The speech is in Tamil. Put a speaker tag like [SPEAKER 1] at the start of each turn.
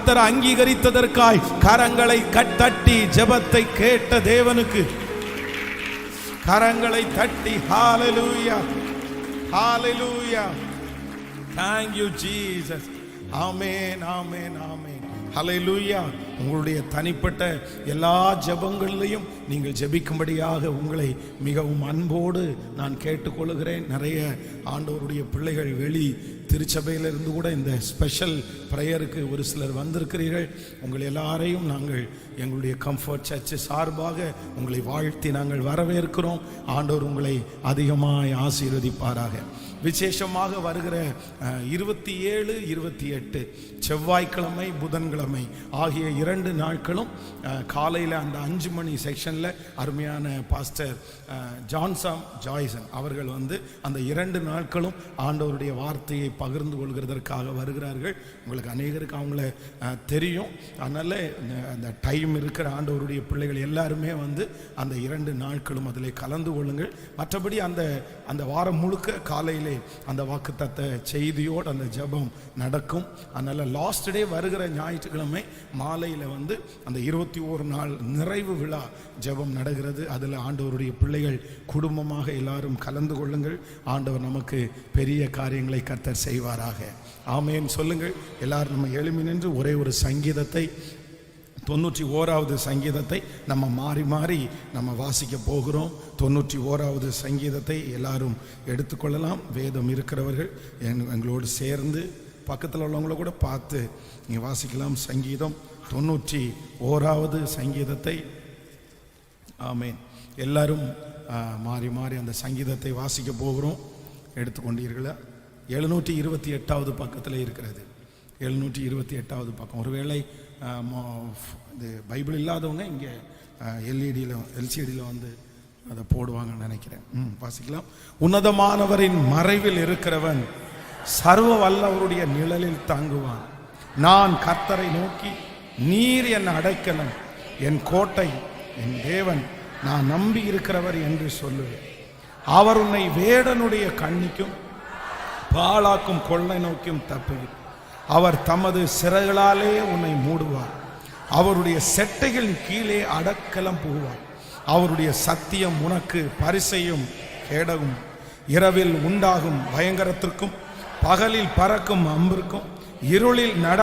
[SPEAKER 1] கர்த்தர் அங்கீகரித்ததற்காய் கரங்களை தட்டி ஜெபத்தை கேட்ட தேவனுக்கு கரங்களை தட்டி ஹalleluya ஹalleluya. Thank you Jesus. ஆமென் ஆமென் ஆமென். ஹல்லேலூயா. உங்களுடைய தனிப்பட்ட எல்லா ஜெபங்களிலையும் நீங்கள் ஜெபிக்கும்படியாக உங்களை மிகவும் அன்போடு நான் கேட்டுக்கொள்கிறேன். நிறைய ஆண்டவருடைய பிள்ளைகள் வெளி திருச்சபையிலிருந்து கூட இந்த ஸ்பெஷல் ப்ரேயருக்கு ஒரு சிலர் வந்திருக்கிறீர்கள். உங்கள் எல்லாரையும் நாங்கள் எங்களுடைய கம்ஃபர்ட் சர்ச் சார்பாக உங்களை வாழ்த்தி நாங்கள் வரவேற்கிறோம். ஆண்டவர் உங்களை அதிகமாய் ஆசீர்வதிப்பாராக. விசேஷமாக வருகிற 27, 28 செவ்வாய்க்கிழமை புதன்கிழமை ஆகிய 2 நாட்களும் காலையில் அந்த 5 மணி செக்ஷனில் அருமையான பாஸ்டர் ஜான்சன் ஜாய்சன் அவர்கள் வந்து அந்த 2 நாட்களும் ஆண்டவருடைய வார்த்தையை பகிர்ந்து கொள்கிறதற்காக வருகிறார்கள். உங்களுக்கு அநேகருக்கு அவங்கள தெரியும். அதனால் அந்த டைம் இருக்கிற ஆண்டவருடைய பிள்ளைகள் எல்லாருமே வந்து அந்த 2 நாட்களும் அதில் கலந்து கொள்ளுங்கள். மற்றபடி அந்த வாரம் முழுக்க காலையில் அந்த வாக்குத்தத்த செய்தியோடு அந்த ஜெபம் நடக்கும். அதனால் லாஸ்ட் டே வருகிற ஞாயிற்றுக்கிழமை மாலையில் வந்து அந்த 21 நாள் நிறைவு விழா ஜெபம் நடக்கிறது. அதில் ஆண்டவருடைய பிள்ளைகள் குடும்பமாக எல்லாரும் கலந்து கொள்ளுங்கள். ஆண்டவர் நமக்கு பெரிய காரியங்களை கர்த்தர் செய்வாராக. ஆமென் சொல்லுங்கள். எல்லாரும் நம்ம எழுமி நின்று ஒரே ஒரு சங்கீதத்தை 91வது சங்கீதத்தை நம்ம மாறி மாறி நம்ம வாசிக்க போகிறோம். 91வது சங்கீதத்தை எல்லாரும் எடுத்துக்கொள்ளலாம். வேதம் இருக்கிறவர்கள் எங்களோடு சேர்ந்து பக்கத்தில் உள்ளவங்கள கூட பார்த்து நீங்கள் வாசிக்கலாம். சங்கீதம் 91வது சங்கீதத்தை. ஆமென். எல்லாரும் மாறி மாறி அந்த சங்கீதத்தை வாசிக்க போகிறோம். எடுத்துக்கொண்டீர்களா? 728வது பக்கத்தில் இருக்கிறது. 728வது பக்கம். ஒருவேளை இது பைபிள் இல்லாதவங்க இங்கே எல்சிடியில் வந்து அதை போடுவாங்கன்னு நினைக்கிறேன். வாசிக்கலாம். உன்னதமானவரின் மறைவில் இருக்கிறவன் சர்வ வல்லவருடைய நிழலில் தாங்குவான். நான் கர்த்தரை நோக்கி, நீர் என் அடைக்கலம், என் கோட்டை, என் தேவன், நான் நம்பி இருக்கிறவர் என்று சொல்லுவேன். அவர் உன்னை வேடனுடைய கண்ணிக்கும் பாழாக்கும் கொள்ளை நோக்கியும் தப்புவி. அவர் தமது சிறகுகளாலே உன்னை மூடுவார். அவருடைய செட்டைகள் கீழே அடக்கலம் புகுவார். அவருடைய சத்தியம் உனக்கு பரிசையும் கேடகும். இரவில் உண்டாகும் பயங்கரத்திற்கும் பகலில் பறக்கும் அம்பிற்கும் இருளில் நட